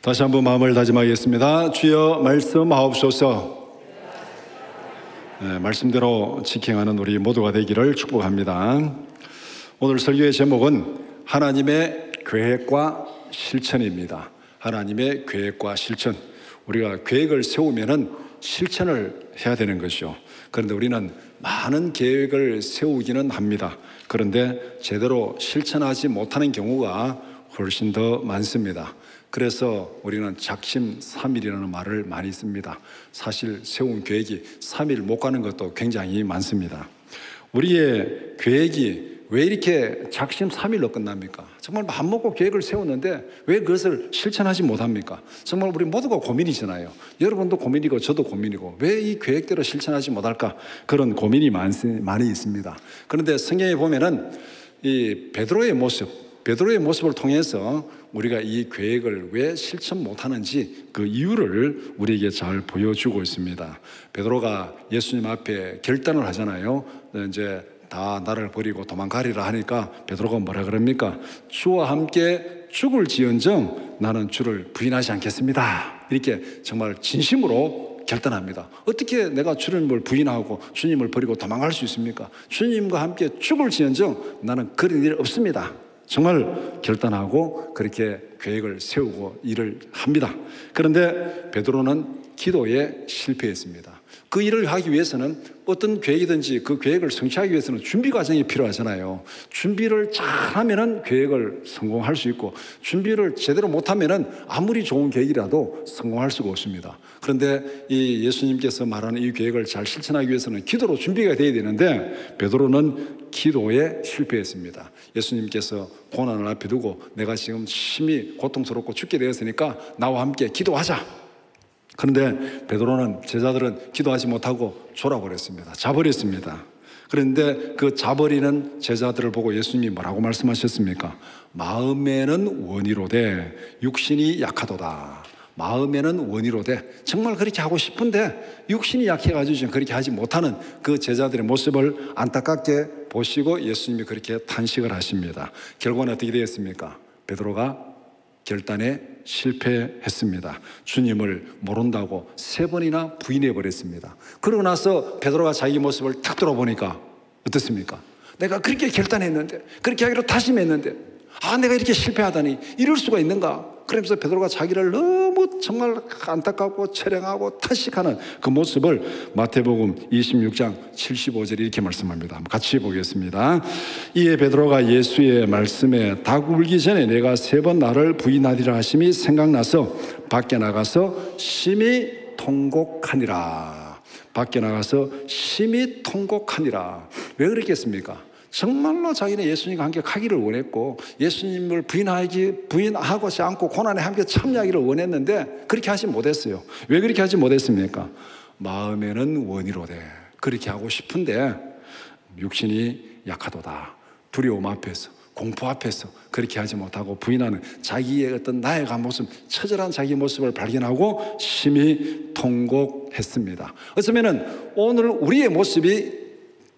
다시 한번 마음을 다짐하겠습니다. 주여 말씀하옵소서. 말씀대로 지켜가는 우리 모두가 되기를 축복합니다. 오늘 설교의 제목은 하나님의 계획과 실천입니다. 하나님의 계획과 실천. 우리가 계획을 세우면은 실천을 해야 되는 것이죠. 그런데 우리는 많은 계획을 세우기는 합니다. 그런데 제대로 실천하지 못하는 경우가 훨씬 더 많습니다. 그래서 우리는 작심삼일이라는 말을 많이 씁니다. 사실 세운 계획이 3일 못 가는 것도 굉장히 많습니다. 우리의 계획이 왜 이렇게 작심삼일로 끝납니까? 정말 마음먹고 계획을 세웠는데 왜 그것을 실천하지 못합니까? 정말 우리 모두가 고민이잖아요. 여러분도 고민이고 저도 고민이고 왜 이 계획대로 실천하지 못할까? 그런 고민이 많이 있습니다. 그런데 성경에 보면은 이 베드로의 모습을 통해서 우리가 이 계획을 왜 실천 못하는지 그 이유를 우리에게 잘 보여주고 있습니다. 베드로가 예수님 앞에 결단을 하잖아요. 이제 다 나를 버리고 도망가리라 하니까 베드로가 뭐라 그럽니까? 주와 함께 죽을지언정 나는 주를 부인하지 않겠습니다. 이렇게 정말 진심으로 결단합니다. 어떻게 내가 주님을 부인하고 주님을 버리고 도망갈 수 있습니까? 주님과 함께 죽을지언정 나는 그런 일 없습니다. 정말 결단하고 그렇게 계획을 세우고 일을 합니다. 그런데 베드로는 기도에 실패했습니다. 그 일을 하기 위해서는 어떤 계획이든지 그 계획을 성취하기 위해서는 준비 과정이 필요하잖아요. 준비를 잘 하면은 계획을 성공할 수 있고 준비를 제대로 못하면은 아무리 좋은 계획이라도 성공할 수가 없습니다. 그런데 이 예수님께서 말하는 이 계획을 잘 실천하기 위해서는 기도로 준비가 되어야 되는데 베드로는 기도에 실패했습니다. 예수님께서 고난을 앞에 두고 내가 지금 심히 고통스럽고 죽게 되었으니까 나와 함께 기도하자. 그런데 베드로는 제자들은 기도하지 못하고 졸아버렸습니다. 자버렸습니다. 그런데 그 자버리는 제자들을 보고 예수님이 뭐라고 말씀하셨습니까? 마음에는 원이로되 육신이 약하도다. 마음에는 원이로되 정말 그렇게 하고 싶은데 육신이 약해가지고 지금 그렇게 하지 못하는 그 제자들의 모습을 안타깝게 보시고 예수님이 그렇게 탄식을 하십니다. 결과는 어떻게 되었습니까? 베드로가 결단에 실패했습니다. 주님을 모른다고 3번이나 부인해버렸습니다. 그러고 나서 베드로가 자기 모습을 탁 돌아보니까 어떻습니까? 내가 그렇게 결단했는데 그렇게 하기로 다짐했는데 내가 이렇게 실패하다니 이럴 수가 있는가? 그러면서 베드로가 자기를 너무 정말 안타깝고 체량하고 탄식하는 그 모습을 마태복음 26장 75절에 이렇게 말씀합니다. 같이 보겠습니다. 이에 베드로가 예수의 말씀에 닭 울기 전에 내가 3번 나를 부인하리라 하심이 생각나서 밖에 나가서 심히 통곡하니라. 밖에 나가서 심히 통곡하니라. 왜 그랬겠습니까? 정말로 자기는 예수님과 함께 가기를 원했고 예수님을 부인하고지 않고 고난에 함께 참여하기를 원했는데 그렇게 하지 못했어요. 왜 그렇게 하지 못했습니까? 마음에는 원이로되 그렇게 하고 싶은데 육신이 약하도다. 두려움 앞에서 공포 앞에서 그렇게 하지 못하고 부인하는 자기의 어떤 나아가 모습, 처절한 자기 모습을 발견하고 심히 통곡했습니다. 어쩌면은 오늘 우리의 모습이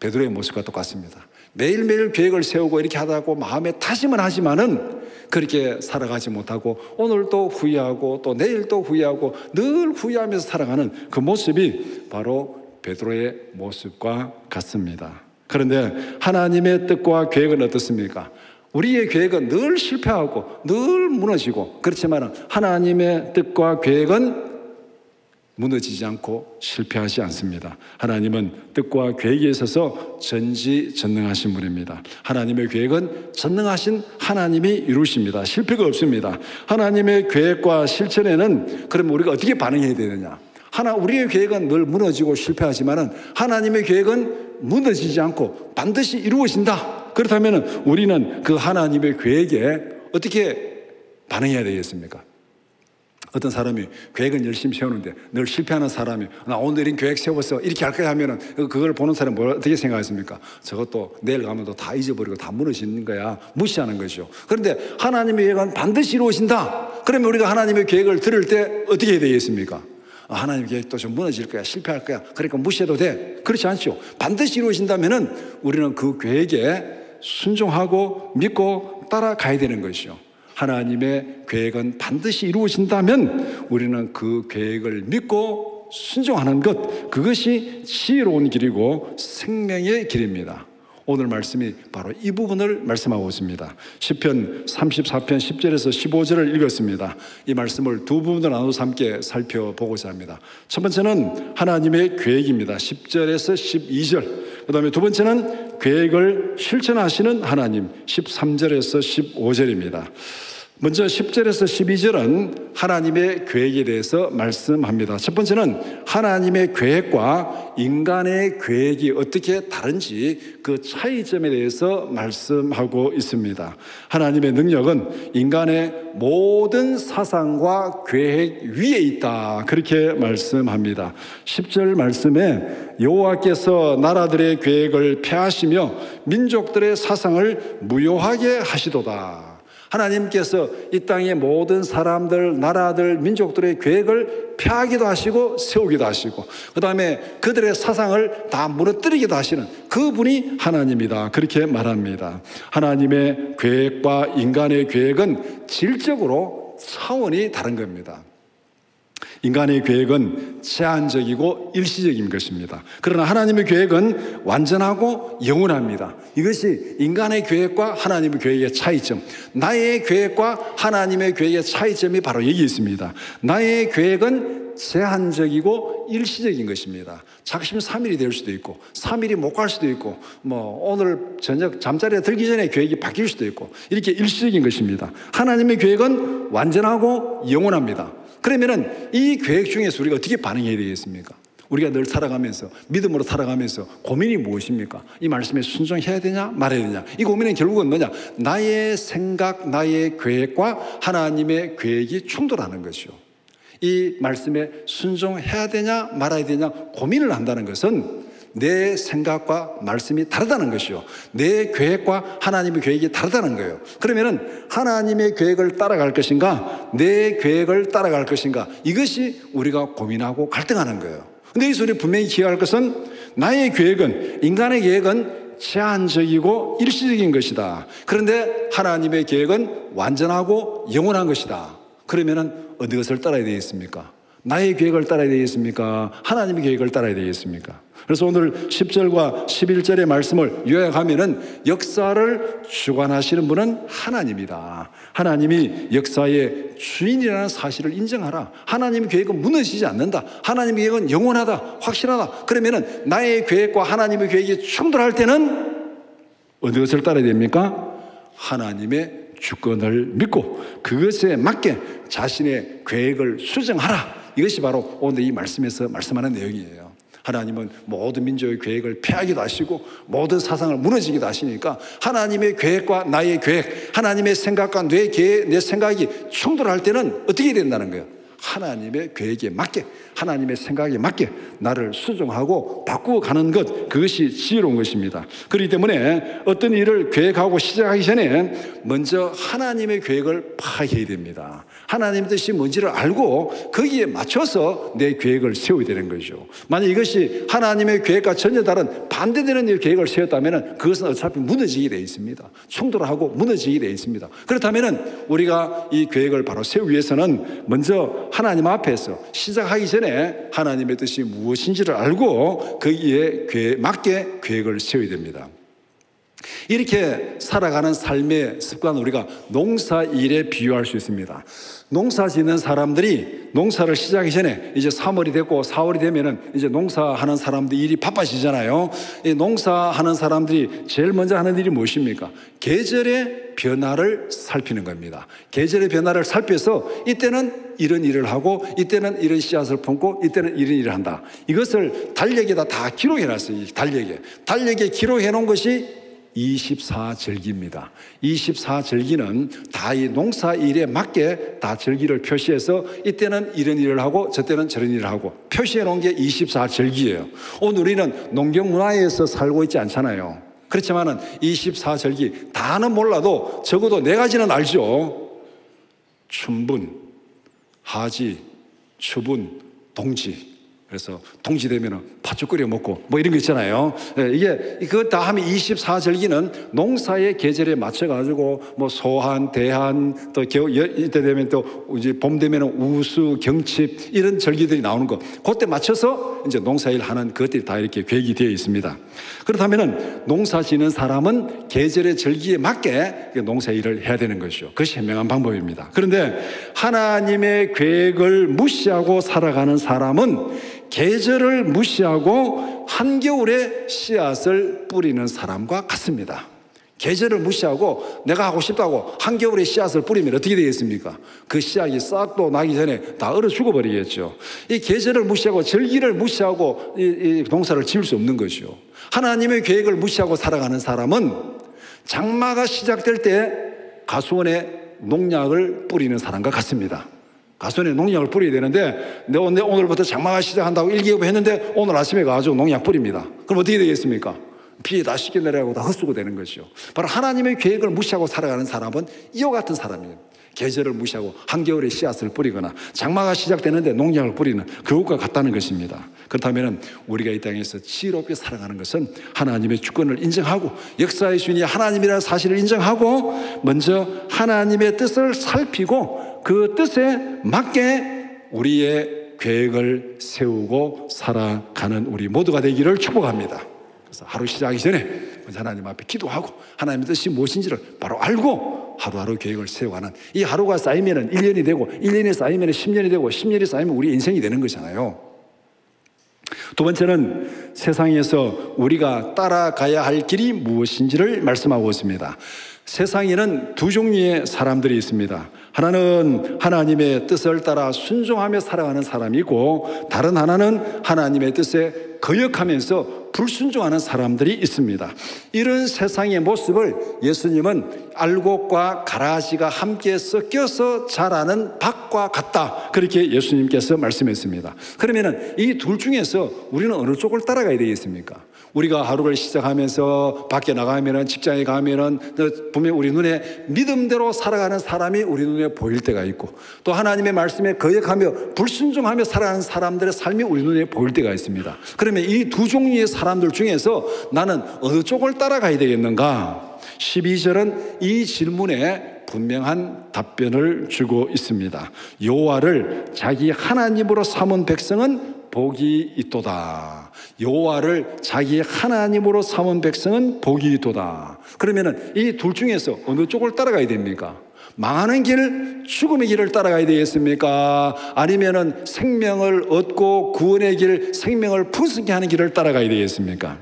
베드로의 모습과 똑같습니다. 매일매일 계획을 세우고 이렇게 하다고 마음에 다짐은 하지만은 그렇게 살아가지 못하고 오늘도 후회하고 또 내일도 후회하고 늘 후회하면서 살아가는 그 모습이 바로 베드로의 모습과 같습니다. 그런데 하나님의 뜻과 계획은 어떻습니까? 우리의 계획은 늘 실패하고 늘 무너지고 그렇지만 하나님의 뜻과 계획은 무너지지 않고 실패하지 않습니다. 하나님은 뜻과 계획에 있어서 전지전능하신 분입니다. 하나님의 계획은 전능하신 하나님이 이루십니다. 실패가 없습니다. 하나님의 계획과 실천에는 그럼 우리가 어떻게 반응해야 되느냐? 우리의 계획은 늘 무너지고 실패하지만 하나님의 계획은 무너지지 않고 반드시 이루어진다. 그렇다면 우리는 그 하나님의 계획에 어떻게 반응해야 되겠습니까? 어떤 사람이 계획은 열심히 세우는데 늘 실패하는 사람이 나 오늘은 계획 세워서 이렇게 할 거야 하면은 그걸 보는 사람은 어떻게 생각하십니까? 저것도 내일 가면 다 잊어버리고 다 무너지는 거야. 무시하는 거죠. 그런데 하나님의 계획은 반드시 이루어진다. 그러면 우리가 하나님의 계획을 들을 때 어떻게 해야 되겠습니까? 하나님의 계획도 좀 무너질 거야. 실패할 거야. 그러니까 무시해도 돼. 그렇지 않죠. 반드시 이루어진다면은 우리는 그 계획에 순종하고 믿고 따라가야 되는 것이죠. 하나님의 계획은 반드시 이루어진다면 우리는 그 계획을 믿고 순종하는 것, 그것이 지혜로운 길이고 생명의 길입니다. 오늘 말씀이 바로 이 부분을 말씀하고 있습니다. 시편 34편 10절에서 15절을 읽었습니다. 이 말씀을 두 부분으로 나눠서 함께 살펴보고자 합니다. 첫 번째는 하나님의 계획입니다. 10절에서 12절. 그 다음에 두 번째는 계획을 실천하시는 하나님, 13절에서 15절입니다. 먼저 10절에서 12절은 하나님의 계획에 대해서 말씀합니다. 첫 번째는 하나님의 계획과 인간의 계획이 어떻게 다른지 그 차이점에 대해서 말씀하고 있습니다. 하나님의 능력은 인간의 모든 사상과 계획 위에 있다, 그렇게 말씀합니다. 10절 말씀에 여호와께서 나라들의 계획을 폐하시며 민족들의 사상을 무효하게 하시도다. 하나님께서 이 땅의 모든 사람들, 나라들, 민족들의 계획을 폐하기도 하시고 세우기도 하시고 그 다음에 그들의 사상을 다 무너뜨리기도 하시는 그분이 하나님이다, 그렇게 말합니다. 하나님의 계획과 인간의 계획은 질적으로 차원이 다른 겁니다. 인간의 계획은 제한적이고 일시적인 것입니다. 그러나 하나님의 계획은 완전하고 영원합니다. 이것이 인간의 계획과 하나님의 계획의 차이점, 나의 계획과 하나님의 계획의 차이점이 바로 여기 있습니다. 나의 계획은 제한적이고 일시적인 것입니다. 작심 3일이 될 수도 있고 3일이 못 갈 수도 있고 오늘 저녁 잠자리에 들기 전에 계획이 바뀔 수도 있고 이렇게 일시적인 것입니다. 하나님의 계획은 완전하고 영원합니다. 그러면은 이 계획 중에서 우리가 어떻게 반응해야 되겠습니까? 우리가 늘 살아가면서 믿음으로 살아가면서 고민이 무엇입니까? 이 말씀에 순종해야 되냐 말아야 되냐? 이 고민은 결국은 뭐냐? 나의 생각, 나의 계획과 하나님의 계획이 충돌하는 것이요. 이 말씀에 순종해야 되냐 말아야 되냐 고민을 한다는 것은 내 생각과 말씀이 다르다는 것이요, 내 계획과 하나님의 계획이 다르다는 거예요. 그러면은 하나님의 계획을 따라갈 것인가 내 계획을 따라갈 것인가, 이것이 우리가 고민하고 갈등하는 거예요. 근데 여기서 우리 분명히 기억할 것은 나의 계획은, 인간의 계획은 제한적이고 일시적인 것이다. 그런데 하나님의 계획은 완전하고 영원한 것이다. 그러면은 어느 것을 따라야 되겠습니까? 나의 계획을 따라야 되겠습니까? 하나님의 계획을 따라야 되겠습니까? 그래서 오늘 10절과 11절의 말씀을 요약하면은 역사를 주관하시는 분은 하나님이다. 하나님이 역사의 주인이라는 사실을 인정하라. 하나님의 계획은 무너지지 않는다. 하나님의 계획은 영원하다, 확실하다. 그러면은 나의 계획과 하나님의 계획이 충돌할 때는 어느 것을 따라야 됩니까? 하나님의 주권을 믿고 그것에 맞게 자신의 계획을 수정하라. 이것이 바로 오늘 이 말씀에서 말씀하는 내용이에요. 하나님은 모든 민족의 계획을 폐하기도 하시고 모든 사상을 무너지기도 하시니까 하나님의 계획과 나의 계획, 하나님의 생각과 내 생각이 충돌할 때는 어떻게 된다는 거예요? 하나님의 계획에 맞게, 하나님의 생각에 맞게 나를 수정하고 바꾸어 가는 것, 그것이 지혜로운 것입니다. 그렇기 때문에 어떤 일을 계획하고 시작하기 전에 먼저 하나님의 계획을 파악해야 됩니다. 하나님의 뜻이 뭔지를 알고 거기에 맞춰서 내 계획을 세워야 되는 거죠. 만약 이것이 하나님의 계획과 전혀 다른 반대되는 계획을 세웠다면 그것은 어차피 무너지게 되어 있습니다. 충돌하고 무너지게 되어 있습니다. 그렇다면 우리가 이 계획을 바로 세우기 위해서는 먼저 하나님 앞에서 시작하기 전에 하나님의 뜻이 무엇인지를 알고 거기에 맞게 계획을 세워야 됩니다. 이렇게 살아가는 삶의 습관을 우리가 농사일에 비유할 수 있습니다. 농사 짓는 사람들이 농사를 시작하기 전에 이제 3월이 됐고 4월이 되면은 이제 농사하는 사람들이 일이 바빠지잖아요. 이 농사하는 사람들이 제일 먼저 하는 일이 무엇입니까? 계절의 변화를 살피는 겁니다. 계절의 변화를 살펴서 이때는 이런 일을 하고 이때는 이런 씨앗을 품고 이때는 이런 일을 한다. 이것을 달력에다 다 기록해 놨어요. 달력에 기록해 놓은 것이 24절기입니다. 24절기는 다 이 농사일에 맞게 다 절기를 표시해서 이때는 이런 일을 하고 저때는 저런 일을 하고 표시해 놓은 게 24절기예요. 오늘 우리는 농경 문화에서 살고 있지 않잖아요. 그렇지만은 24절기 다는 몰라도 적어도 4가지는 알죠. 춘분, 하지, 추분, 동지. 그래서 동지되면 팥죽 끓여 먹고 뭐 이런 거 있잖아요. 이게 그거 다 하면 24절기는 농사의 계절에 맞춰가지고 뭐 소한, 대한, 또 겨울 이때 되면 또 이제 봄 되면 우수, 경칩 이런 절기들이 나오는 거. 그때 맞춰서 이제 농사일 하는 그것들이 다 이렇게 계획이 되어 있습니다. 그렇다면은 농사 지는 사람은 계절의 절기에 맞게 농사일을 해야 되는 것이죠. 그것이 현명한 방법입니다. 그런데 하나님의 계획을 무시하고 살아가는 사람은 계절을 무시하고 한겨울에 씨앗을 뿌리는 사람과 같습니다. 계절을 무시하고 내가 하고 싶다고 한겨울에 씨앗을 뿌리면 어떻게 되겠습니까? 그 씨앗이 싹도 나기 전에 다 얼어 죽어버리겠죠. 이 계절을 무시하고 절기를 무시하고 이 농사를 지을 수 없는 것이죠. 하나님의 계획을 무시하고 살아가는 사람은 장마가 시작될 때 가수원에 농약을 뿌리는 사람과 같습니다. 가수원에 농약을 뿌려야 되는데 오늘부터 장마가 시작한다고 일기예보했는데 오늘 아침에 가가지고 농약 뿌립니다. 그럼 어떻게 되겠습니까? 비에 다 씻겨 내려가고 다 헛수고 되는 것이죠. 바로 하나님의 계획을 무시하고 살아가는 사람은 이와 같은 사람이에요. 계절을 무시하고 한겨울에 씨앗을 뿌리거나 장마가 시작되는데 농약을 뿌리는 그것과 같다는 것입니다. 그렇다면 우리가 이 땅에서 지혜롭게 살아가는 것은 하나님의 주권을 인정하고 역사의 주인이 하나님이라는 사실을 인정하고 먼저 하나님의 뜻을 살피고 그 뜻에 맞게 우리의 계획을 세우고 살아가는 우리 모두가 되기를 축복합니다. 그래서 하루 시작하기 전에 먼저 하나님 앞에 기도하고 하나님의 뜻이 무엇인지를 바로 알고 하루하루 계획을 세워가는 이 하루가 쌓이면 1년이 되고 1년이 쌓이면 10년이 되고 10년이 쌓이면 우리 인생이 되는 거잖아요. 두 번째는 세상에서 우리가 따라가야 할 길이 무엇인지를 말씀하고 있습니다. 세상에는 두 종류의 사람들이 있습니다. 하나는 하나님의 뜻을 따라 순종하며 살아가는 사람이고 다른 하나는 하나님의 뜻에 거역하면서 불순종하는 사람들이 있습니다. 이런 세상의 모습을 예수님은 알곡과 가라지가 함께 섞여서 자라는 밭과 같다, 그렇게 예수님께서 말씀했습니다. 그러면 이 둘 중에서 우리는 어느 쪽을 따라가야 되겠습니까? 우리가 하루를 시작하면서 밖에 나가면은 직장에 가면은 분명 우리 눈에 믿음대로 살아가는 사람이 우리 눈에 보일 때가 있고 또 하나님의 말씀에 거역하며 불순종하며 살아가는 사람들의 삶이 우리 눈에 보일 때가 있습니다. 그러면 이 두 종류의 사람들 중에서 나는 어느 쪽을 따라가야 되겠는가? 12절은 이 질문에 분명한 답변을 주고 있습니다. 여호와를 자기 하나님으로 삼은 백성은 복이 있도다. 여호와를 자기 하나님으로 삼은 백성은 복이 있도다. 그러면은 이 둘 중에서 어느 쪽을 따라가야 됩니까? 망하는 길, 죽음의 길을 따라가야 되겠습니까? 아니면은 생명을 얻고 구원의 길, 생명을 풍성케 하는 길을 따라가야 되겠습니까?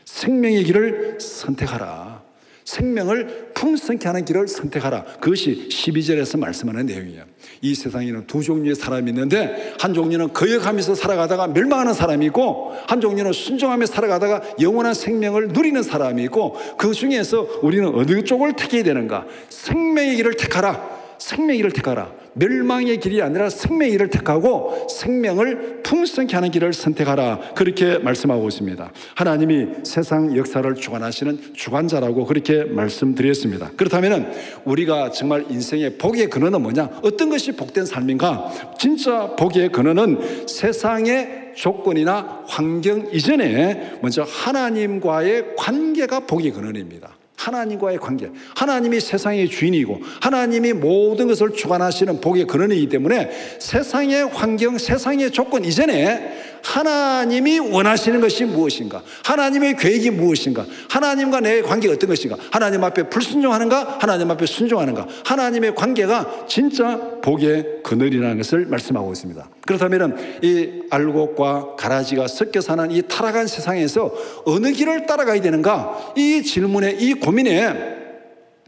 생명의 길을 선택하라. 생명을 풍성케 하는 길을 선택하라. 그것이 12절에서 말씀하는 내용이에요. 이 세상에는 두 종류의 사람이 있는데 한 종류는 거역하면서 살아가다가 멸망하는 사람이 있고 한 종류는 순종하며 살아가다가 영원한 생명을 누리는 사람이 있고 그 중에서 우리는 어느 쪽을 택해야 되는가? 생명의 길을 택하라. 생명의 길을 택하라. 멸망의 길이 아니라 생명의 길을 택하고 생명을 풍성케 하는 길을 선택하라. 그렇게 말씀하고 있습니다. 하나님이 세상 역사를 주관하시는 주관자라고 그렇게 말씀드렸습니다. 그렇다면 우리가 정말 인생의 복의 근원은 뭐냐? 어떤 것이 복된 삶인가? 진짜 복의 근원은 세상의 조건이나 환경 이전에 먼저 하나님과의 관계가 복의 근원입니다. 하나님과의 관계, 하나님이 세상의 주인이고 하나님이 모든 것을 주관하시는 복의 근원이기 때문에 세상의 환경, 세상의 조건 이전에 하나님이 원하시는 것이 무엇인가? 하나님의 계획이 무엇인가? 하나님과 내 관계가 어떤 것인가? 하나님 앞에 불순종하는가? 하나님 앞에 순종하는가? 하나님의 관계가 진짜 복의 근원이라는 것을 말씀하고 있습니다. 그렇다면 이 알곡과 가라지가 섞여 사는 이 타락한 세상에서 어느 길을 따라가야 되는가? 이 질문에, 이 고민에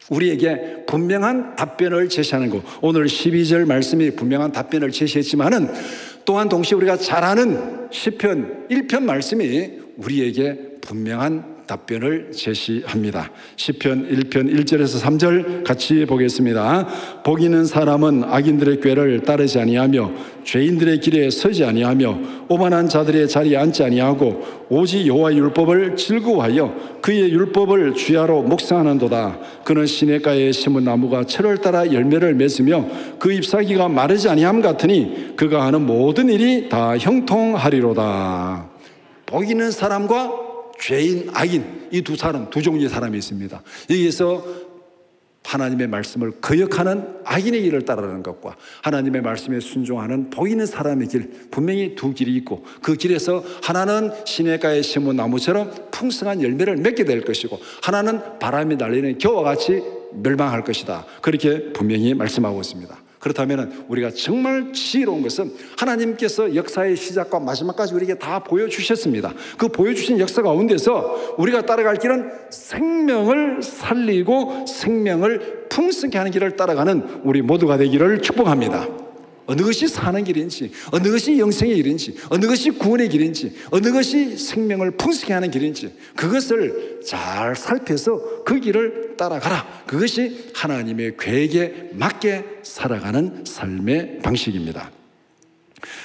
우리에게 분명한 답변을 제시하는 것. 오늘 12절 말씀이 분명한 답변을 제시했지만은 동시에 우리가 잘 아는 시편 1편 말씀이 우리에게 분명한 답변을 제시합니다. 시편 1편 1절에서 3절 같이 보겠습니다. 복 있는 사람은 악인들의 꾀를 따르지 아니하며 죄인들의 길에 서지 아니하며 오만한 자들의 자리에 앉지 아니하고 오직 여호와의 율법을 즐거워하여 그의 율법을 주야로 묵상하는도다. 그는 시냇가에 심은 나무가 철을 따라 열매를 맺으며 그 잎사귀가 마르지 아니함 같으니 그가 하는 모든 일이 다 형통하리로다. 복 있는 사람과 죄인, 악인, 이 두 사람, 두 종류의 사람이 있습니다. 여기에서 하나님의 말씀을 거역하는 악인의 길을 따르는 것과 하나님의 말씀에 순종하는 복 있는 사람의 길, 분명히 두 길이 있고 그 길에서 하나는 시냇가에 심은 나무처럼 풍성한 열매를 맺게 될 것이고 하나는 바람이 날리는 겨와 같이 멸망할 것이다. 그렇게 분명히 말씀하고 있습니다. 그렇다면 우리가 정말 지혜로운 것은 하나님께서 역사의 시작과 마지막까지 우리에게 다 보여주셨습니다. 그 보여주신 역사 가운데서 우리가 따라갈 길은 생명을 살리고 생명을 풍성케 하는 길을 따라가는 우리 모두가 되기를 축복합니다. 어느 것이 사는 길인지, 어느 것이 영생의 길인지, 어느 것이 구원의 길인지, 어느 것이 생명을 풍성케 하는 길인지 그것을 잘 살펴서 그 길을 따라가라. 그것이 하나님의 계획에 맞게 살아가는 삶의 방식입니다.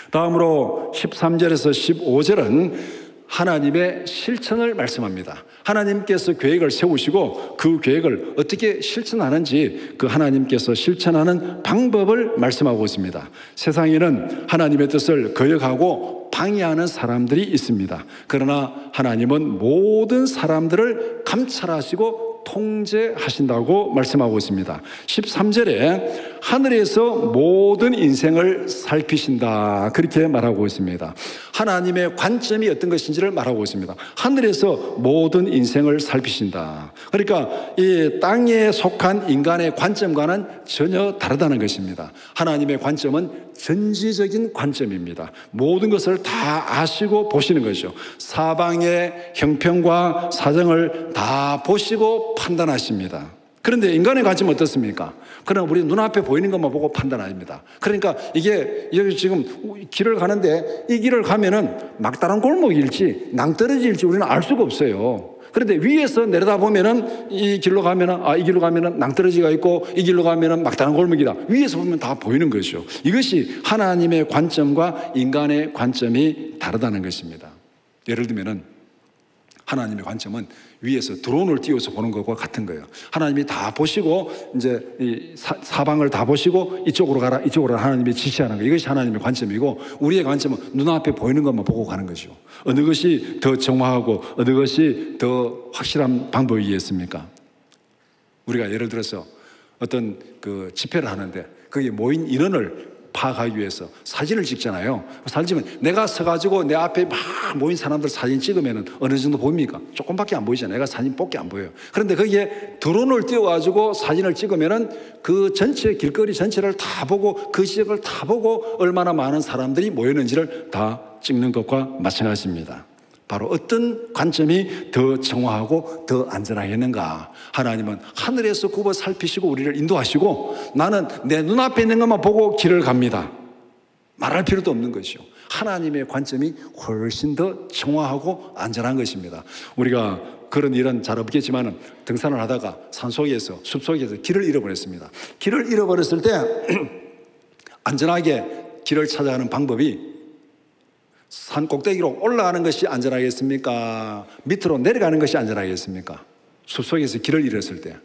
다음으로 13절에서 15절은 하나님의 실천을 말씀합니다. 하나님께서 계획을 세우시고 그 계획을 어떻게 실천하는지 그 하나님께서 실천하는 방법을 말씀하고 있습니다. 세상에는 하나님의 뜻을 거역하고 방해하는 사람들이 있습니다. 그러나 하나님은 모든 사람들을 감찰하시고 통제하신다고 말씀하고 있습니다. 13절에 하늘에서 모든 인생을 살피신다 그렇게 말하고 있습니다. 하나님의 관점이 어떤 것인지를 말하고 있습니다. 하늘에서 모든 인생을 살피신다. 그러니까 이 땅에 속한 인간의 관점과는 전혀 다르다는 것입니다. 하나님의 관점은 전지적인 관점입니다. 모든 것을 다 아시고 보시는 거죠. 사방의 형편과 사정을 다 보시고 판단하십니다. 그런데 인간의 관점은 어떻습니까? 그러나 우리 눈앞에 보이는 것만 보고 판단합니다. 그러니까 이게 여기 지금 길을 가는데 이 길을 가면은 막다른 골목일지 낭떠러지일지 우리는 알 수가 없어요. 그런데 위에서 내려다보면은 이 길로 가면은 이 길로 가면은 낭떠러지가 있고 이 길로 가면은 막다른 골목이다. 위에서 보면 다 보이는 거죠. 이것이 하나님의 관점과 인간의 관점이 다르다는 것입니다. 예를 들면은 하나님의 관점은 위에서 드론을 띄워서 보는 것과 같은 거예요. 하나님이 다 보시고 이제 이 사방을 다 보시고 이쪽으로 가라 이쪽으로 가라 하나님이 지시하는 거, 이것이 하나님의 관점이고 우리의 관점은 눈앞에 보이는 것만 보고 가는 거죠. 어느 것이 더 정확하고 어느 것이 더 확실한 방법이겠습니까? 우리가 예를 들어서 어떤 그 집회를 하는데 거기에 모인 인원을 파악하기 위해서 사진을 찍잖아요. 사진 찍으면 내가 서가지고 내 앞에 막 모인 사람들 사진 찍으면 어느 정도 보입니까? 조금밖에 안 보이잖아요. 내가 사진 뽑기 안 보여요. 그런데 거기에 드론을 띄워가지고 사진을 찍으면 그 전체 길거리 전체를 다 보고 그 지역을 다 보고 얼마나 많은 사람들이 모였는지를 다 찍는 것과 마찬가지입니다. 바로 어떤 관점이 더 정확하고 더 안전하겠는가? 하나님은 하늘에서 굽어 살피시고 우리를 인도하시고 나는 내 눈앞에 있는 것만 보고 길을 갑니다. 말할 필요도 없는 것이요. 하나님의 관점이 훨씬 더 정확하고 안전한 것입니다. 우리가 그런 일은 잘 없겠지만 등산을 하다가 산속에서 숲속에서 길을 잃어버렸습니다. 길을 잃어버렸을 때 안전하게 길을 찾아가는 방법이 산 꼭대기로 올라가는 것이 안전하겠습니까? 밑으로 내려가는 것이 안전하겠습니까? 숲속에서 길을 잃었을 때,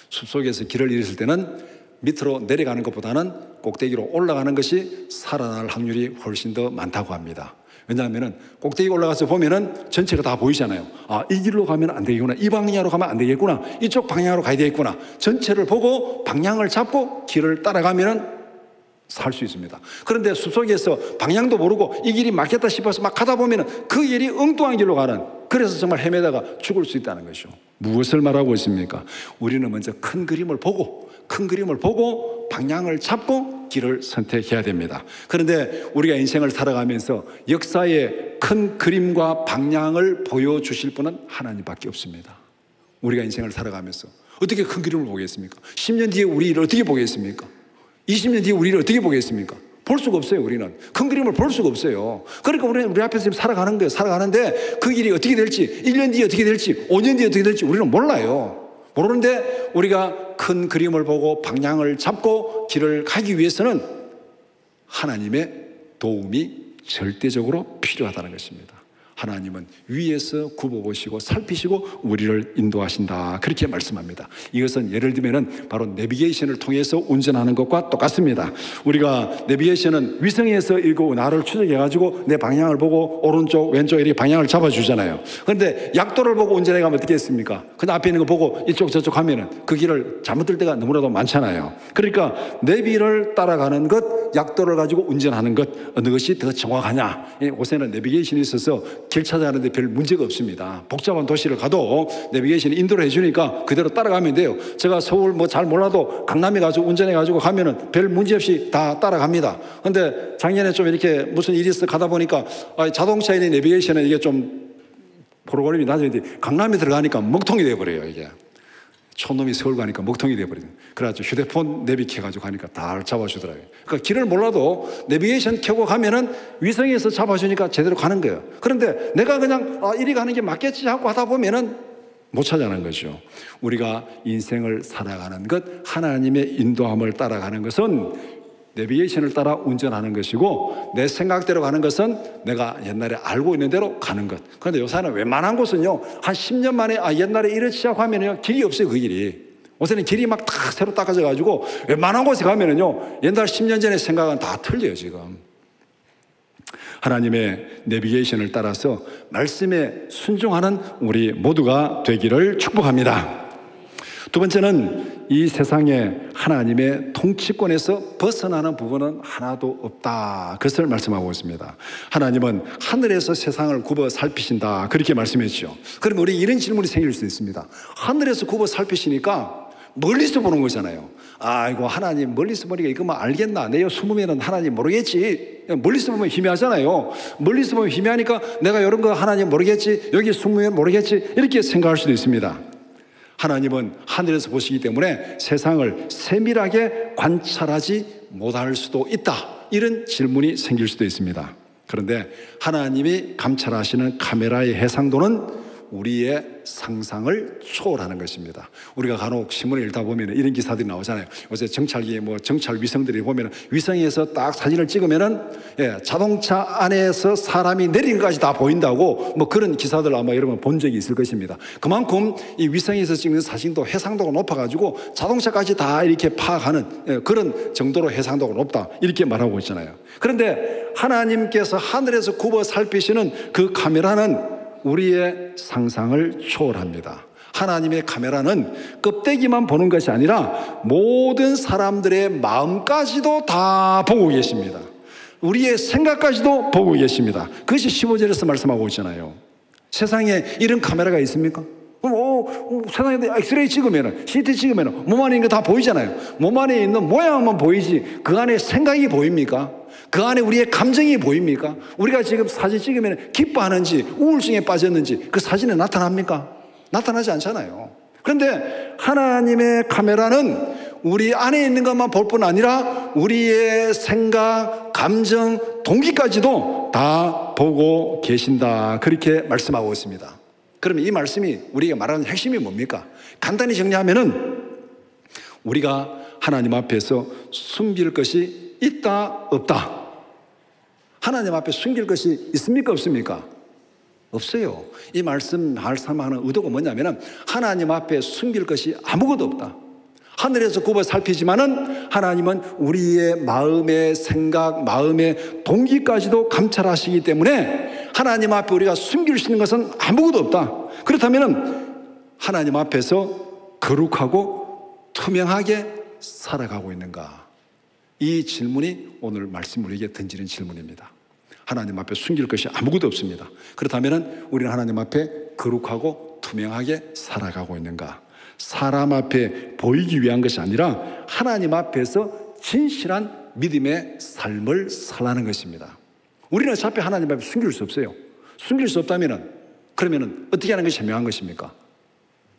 숲속에서 길을 잃었을 때는 밑으로 내려가는 것보다는 꼭대기로 올라가는 것이 살아날 확률이 훨씬 더 많다고 합니다. 왜냐하면 꼭대기 올라가서 보면은 전체가 다 보이잖아요. 이 길로 가면 안 되겠구나, 이 방향으로 가면 안 되겠구나, 이쪽 방향으로 가야 되겠구나. 전체를 보고 방향을 잡고 길을 따라가면은 살 수 있습니다. 그런데 숲속에서 방향도 모르고 이 길이 맞겠다 싶어서 막 가다 보면 그 길이 엉뚱한 길로 가는, 그래서 정말 헤매다가 죽을 수 있다는 것이죠. 무엇을 말하고 있습니까? 우리는 먼저 큰 그림을 보고 방향을 잡고 길을 선택해야 됩니다. 그런데 우리가 인생을 살아가면서 역사의 큰 그림과 방향을 보여주실 분은 하나님밖에 없습니다. 우리가 인생을 살아가면서 어떻게 큰 그림을 보겠습니까? 10년 뒤에 우리 일을 어떻게 보겠습니까? 20년 뒤에 우리를 어떻게 보겠습니까? 볼 수가 없어요. 우리는 큰 그림을 볼 수가 없어요. 그러니까 우리는 우리 앞에서 지금 살아가는 거예요. 살아가는데 그 길이 어떻게 될지, 1년 뒤에 어떻게 될지, 5년 뒤에 어떻게 될지 우리는 몰라요. 모르는데 우리가 큰 그림을 보고 방향을 잡고 길을 가기 위해서는 하나님의 도움이 절대적으로 필요하다는 것입니다. 하나님은 위에서 굽어보시고 살피시고 우리를 인도하신다, 그렇게 말씀합니다. 이것은 예를 들면 바로 내비게이션을 통해서 운전하는 것과 똑같습니다. 우리가 내비게이션은 위성에서 이거 나를 추적해가지고 내 방향을 보고 오른쪽 왼쪽 이렇게 방향을 잡아주잖아요. 그런데 약도를 보고 운전해 가면 어떻게 했습니까? 그냥 앞에 있는 거 보고 이쪽 저쪽 하면은 그 길을 잘못 들 때가 너무나도 많잖아요. 그러니까 내비를 따라가는 것, 약도를 가지고 운전하는 것, 어느 것이 더 정확하냐. 요새는 내비게이션이 있어서 길 찾아가는데 별 문제가 없습니다. 복잡한 도시를 가도 내비게이션이 인도를 해주니까 그대로 따라가면 돼요. 제가 서울 뭐 잘 몰라도 강남에 가지고 운전해가지고 가면은 별 문제 없이 다 따라갑니다. 근데 작년에 좀 이렇게 무슨 일이 있어 가다 보니까 자동차에 있는 내비게이션은 이게 좀 프로그램이 낮은데 강남에 들어가니까 먹통이 돼버려요. 이게 촌놈이 서울 가니까 먹통이 돼버리는. 그래가지고 휴대폰 내비 켜가지고 가니까 다 잡아주더라고요. 그러니까 길을 몰라도 내비게이션 켜고 가면은 위성에서 잡아주니까 제대로 가는 거예요. 그런데 내가 그냥 이리 가는 게 맞겠지 하고 하다 보면은 못 찾아가는 거죠. 우리가 인생을 살아가는 것, 하나님의 인도함을 따라가는 것은 내비게이션을 따라 운전하는 것이고, 내 생각대로 가는 것은 내가 옛날에 알고 있는 대로 가는 것. 그런데 요새는 웬만한 곳은요, 한 10년 만에 옛날에 이렇게 하면요 길이 없어요. 그 길이 요새는 길이 막 다 새로 닦아져 가지고 웬만한 곳에 가면은요 옛날 10년 전의 생각은 다 틀려요. 지금 하나님의 내비게이션을 따라서 말씀에 순종하는 우리 모두가 되기를 축복합니다. 두 번째는 이 세상에 하나님의 통치권에서 벗어나는 부분은 하나도 없다, 그것을 말씀하고 있습니다. 하나님은 하늘에서 세상을 굽어 살피신다, 그렇게 말씀했죠. 그럼 우리 이런 질문이 생길 수 있습니다. 하늘에서 굽어 살피시니까 멀리서 보는 거잖아요. 아이고, 하나님 멀리서 보니까 이거만 알겠나? 내가 숨으면 하나님 모르겠지. 멀리서 보면 희미하잖아요. 멀리서 보면 희미하니까 내가 이런 거 하나님 모르겠지, 여기 숨으면 모르겠지, 이렇게 생각할 수도 있습니다. 하나님은 하늘에서 보시기 때문에 세상을 세밀하게 관찰하지 못할 수도 있다, 이런 질문이 생길 수도 있습니다. 그런데 하나님이 감찰하시는 카메라의 해상도는 우리의 상상을 초월하는 것입니다. 우리가 간혹 신문을 읽다 보면 이런 기사들이 나오잖아요. 요새 정찰기에 정찰 위성들이 보면 위성에서 딱 사진을 찍으면은 자동차 안에서 사람이 내린 것까지 다 보인다고 그런 기사들 아마 여러분 본 적이 있을 것입니다. 그만큼 이 위성에서 찍는 사진도 해상도가 높아가지고 자동차까지 다 이렇게 파악하는 그런 정도로 해상도가 높다, 이렇게 말하고 있잖아요. 그런데 하나님께서 하늘에서 굽어 살피시는 그 카메라는 우리의 상상을 초월합니다. 하나님의 카메라는 껍데기만 보는 것이 아니라 모든 사람들의 마음까지도 다 보고 계십니다. 우리의 생각까지도 보고 계십니다. 그것이 15절에서 말씀하고 있잖아요. 세상에 이런 카메라가 있습니까? 세상에 엑스레이 찍으면, CT 찍으면 몸 안에 있는 거 다 보이잖아요. 몸 안에 있는 모양만 보이지 그 안에 생각이 보입니까? 그 안에 우리의 감정이 보입니까? 우리가 지금 사진 찍으면 기뻐하는지 우울증에 빠졌는지 그 사진에 나타납니까? 나타나지 않잖아요. 그런데 하나님의 카메라는 우리 안에 있는 것만 볼 뿐 아니라 우리의 생각, 감정, 동기까지도 다 보고 계신다, 그렇게 말씀하고 있습니다. 그러면 이 말씀이 우리가 말하는 핵심이 뭡니까? 간단히 정리하면은 우리가 하나님 앞에서 숨길 것이 있다, 없다. 하나님 앞에 숨길 것이 있습니까, 없습니까? 없어요. 이 말씀하는 의도가 뭐냐면은 하나님 앞에 숨길 것이 아무것도 없다. 하늘에서 굽어 살피지만은 하나님은 우리의 마음의 생각, 마음의 동기까지도 감찰하시기 때문에 하나님 앞에 우리가 숨길 수 있는 것은 아무것도 없다. 그렇다면은 하나님 앞에서 거룩하고 투명하게 살아가고 있는가? 이 질문이 오늘 말씀 우리에게 던지는 질문입니다. 하나님 앞에 숨길 것이 아무것도 없습니다. 그렇다면 우리는 하나님 앞에 거룩하고 투명하게 살아가고 있는가? 사람 앞에 보이기 위한 것이 아니라 하나님 앞에서 진실한 믿음의 삶을 살라는 것입니다. 우리는 어차피 하나님 앞에 숨길 수 없어요. 숨길 수 없다면 그러면 어떻게 하는 것이 현명한 것입니까?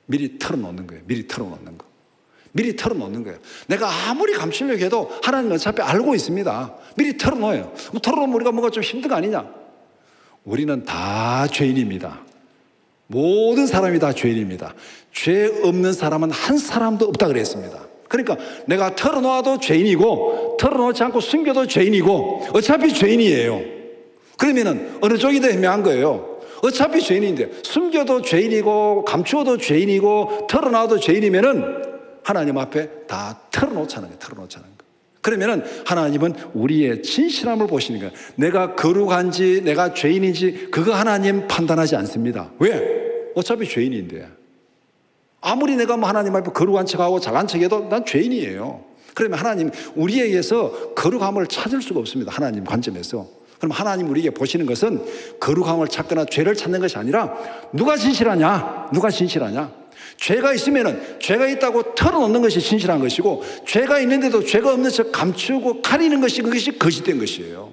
미리 털어놓는 거예요. 미리 털어놓는 거. 미리 털어놓는 거예요. 내가 아무리 감추려고 해도 하나님은 어차피 알고 있습니다. 미리 털어놓아요. 털어놓으면 우리가 뭔가 좀 힘든 거 아니냐? 우리는 다 죄인입니다. 모든 사람이 다 죄인입니다. 죄 없는 사람은 한 사람도 없다 그랬습니다. 그러니까 내가 털어놓아도 죄인이고 털어놓지 않고 숨겨도 죄인이고 어차피 죄인이에요. 그러면은 어느 쪽이 더 현명한 거예요? 어차피 죄인인데 숨겨도 죄인이고 감추어도 죄인이고 털어놔도 죄인이면은 하나님 앞에 다 털어놓자는 거예요. 털어놓자는 거예요. 그러면은 하나님은 우리의 진실함을 보시는 거예요. 내가 거룩한지 내가 죄인인지 그거 하나님 판단하지 않습니다. 왜? 어차피 죄인인데. 아무리 내가 뭐 하나님 앞에 거룩한 척하고 잘난 척해도 난 죄인이에요. 그러면 하나님 우리에게서 거룩함을 찾을 수가 없습니다. 하나님 관점에서. 그럼 하나님 우리에게 보시는 것은 거룩함을 찾거나 죄를 찾는 것이 아니라 누가 진실하냐? 누가 진실하냐? 죄가 있으면은 죄가 있다고 털어놓는 것이 진실한 것이고 죄가 있는데도 죄가 없는 척 감추고 가리는 것이 그것이 거짓된 것이에요.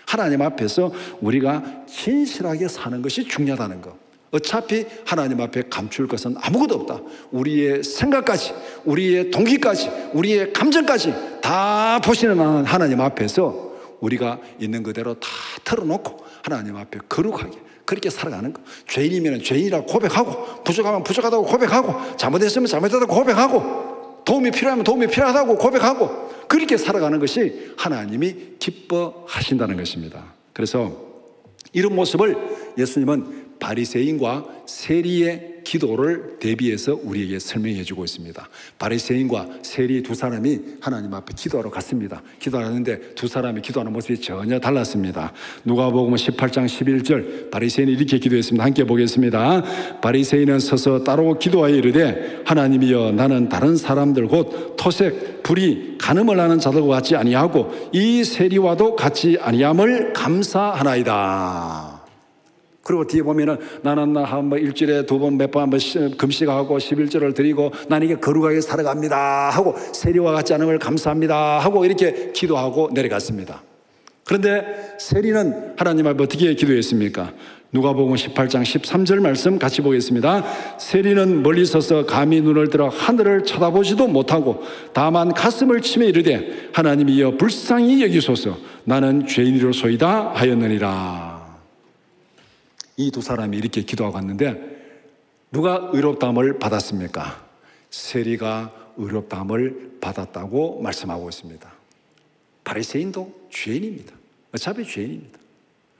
하나님 앞에서 우리가 진실하게 사는 것이 중요하다는 것. 어차피 하나님 앞에 감출 것은 아무것도 없다. 우리의 생각까지, 우리의 동기까지, 우리의 감정까지 다 보시는 하나님 앞에서 우리가 있는 그대로 다 털어놓고 하나님 앞에 거룩하게 그렇게 살아가는 거. 죄인이면 죄인이라고 고백하고 부족하면 부족하다고 고백하고 잘못했으면 잘못했다고 고백하고 도움이 필요하면 도움이 필요하다고 고백하고 그렇게 살아가는 것이 하나님이 기뻐하신다는 것입니다. 그래서 이런 모습을 예수님은 바리새인과 세리의 기도를 대비해서 우리에게 설명해 주고 있습니다. 바리새인과 세리 두 사람이 하나님 앞에 기도하러 갔습니다. 기도하는데 두 사람이 기도하는 모습이 전혀 달랐습니다. 누가복음 18장 11절 바리새인이 이렇게 기도했습니다. 함께 보겠습니다. 바리새인은 서서 따로 기도하여 이르되 하나님이여 나는 다른 사람들 곧 토색, 불의, 간음을 하는 자들과 같지 아니하고 이 세리와도 같지 아니함을 감사하나이다. 그리고 뒤에 보면은 나는 한번 일주일에 두 번 몇 번 한번 금식하고 11절을 드리고 나는 이게 거룩하게 살아갑니다 하고 세리와 같지 않음을 감사합니다 하고 이렇게 기도하고 내려갔습니다. 그런데 세리는 하나님 앞에 어떻게 기도했습니까? 누가복음 18장 13절 말씀 같이 보겠습니다. 세리는 멀리 서서 감히 눈을 들어 하늘을 쳐다보지도 못하고 다만 가슴을 치며 이르되 하나님이여 불쌍히 여기소서 나는 죄인이로소이다 하였느니라. 이 두 사람이 이렇게 기도하고 왔는데 누가 의롭다함을 받았습니까? 세리가 의롭다함을 받았다고 말씀하고 있습니다. 바리새인도 죄인입니다. 어차피 죄인입니다.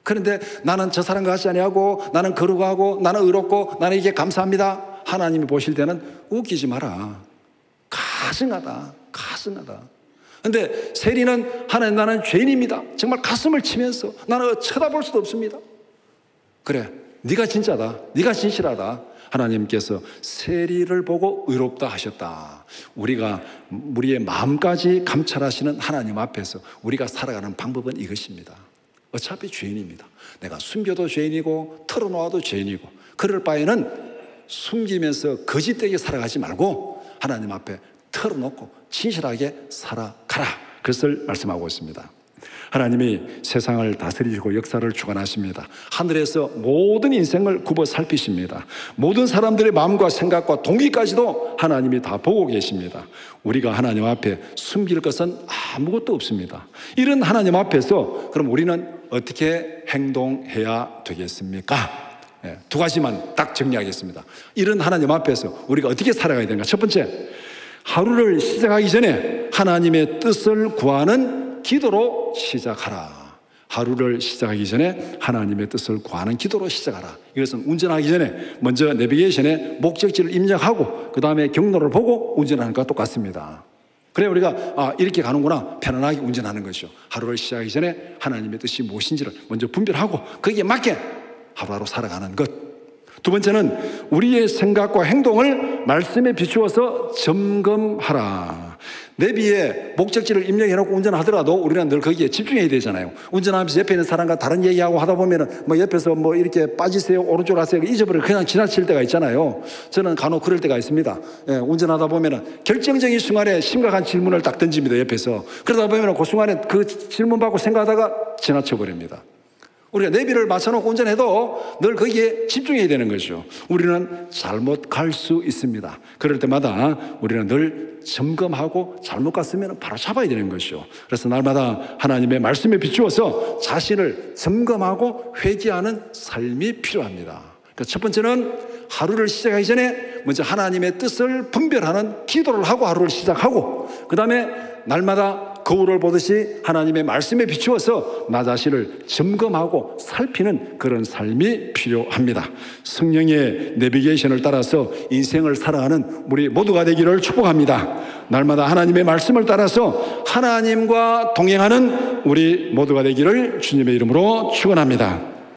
그런데 나는 저 사람과 같지 아니하고 나는 거룩하고 나는 의롭고 나는 이게 감사합니다. 하나님이 보실 때는 웃기지 마라. 가증하다. 가증하다. 그런데 세리는 하나님 나는 죄인입니다. 정말 가슴을 치면서 나는 쳐다볼 수도 없습니다. 그래, 네가 진짜다. 네가 진실하다. 하나님께서 세리를 보고 의롭다 하셨다. 우리가 우리의 마음까지 감찰하시는 하나님 앞에서 우리가 살아가는 방법은 이것입니다. 어차피 죄인입니다. 내가 숨겨도 죄인이고 털어놓아도 죄인이고 그럴 바에는 숨기면서 거짓되게 살아가지 말고 하나님 앞에 털어놓고 진실하게 살아가라. 그것을 말씀하고 있습니다. 하나님이 세상을 다스리시고 역사를 주관하십니다. 하늘에서 모든 인생을 굽어 살피십니다. 모든 사람들의 마음과 생각과 동기까지도 하나님이 다 보고 계십니다. 우리가 하나님 앞에 숨길 것은 아무것도 없습니다. 이런 하나님 앞에서 그럼 우리는 어떻게 행동해야 되겠습니까? 두 가지만 딱 정리하겠습니다. 이런 하나님 앞에서 우리가 어떻게 살아가야 되는가? 첫 번째, 하루를 시작하기 전에 하나님의 뜻을 구하는 기도로 시작하라. 하루를 시작하기 전에 하나님의 뜻을 구하는 기도로 시작하라. 이것은 운전하기 전에 먼저 내비게이션에 목적지를 입력하고 그 다음에 경로를 보고 운전하는 것과 똑같습니다. 그래 우리가 이렇게 가는구나 편안하게 운전하는 것이죠. 하루를 시작하기 전에 하나님의 뜻이 무엇인지를 먼저 분별하고 거기에 맞게 하루하루 살아가는 것. 두 번째는 우리의 생각과 행동을 말씀에 비추어서 점검하라. 내비에 목적지를 입력해놓고 운전하더라도 우리는 늘 거기에 집중해야 되잖아요. 운전하면서 옆에 있는 사람과 다른 얘기하고 하다 보면은 뭐 옆에서 뭐 이렇게 빠지세요, 오른쪽으로 하세요 잊어버리고 그냥 지나칠 때가 있잖아요. 저는 간혹 그럴 때가 있습니다. 운전하다 보면은 결정적인 순간에 심각한 질문을 딱 던집니다. 옆에서. 그러다 보면은 그 순간에 그 질문 받고 생각하다가 지나쳐 버립니다. 우리가 내비를 맞춰놓고 운전해도 늘 거기에 집중해야 되는 거죠. 우리는 잘못 갈 수 있습니다. 그럴 때마다 우리는 늘 점검하고 잘못 갔으면 바로 잡아야 되는 것이죠. 그래서 날마다 하나님의 말씀에 비추어서 자신을 점검하고 회개하는 삶이 필요합니다. 그러니까 첫 번째는 하루를 시작하기 전에 먼저 하나님의 뜻을 분별하는 기도를 하고 하루를 시작하고, 그 다음에 날마다 거울을 보듯이 하나님의 말씀에 비추어서 나 자신을 점검하고 살피는 그런 삶이 필요합니다. 성령의 내비게이션을 따라서 인생을 살아가는 우리 모두가 되기를 축복합니다. 날마다 하나님의 말씀을 따라서 하나님과 동행하는 우리 모두가 되기를 주님의 이름으로 축원합니다.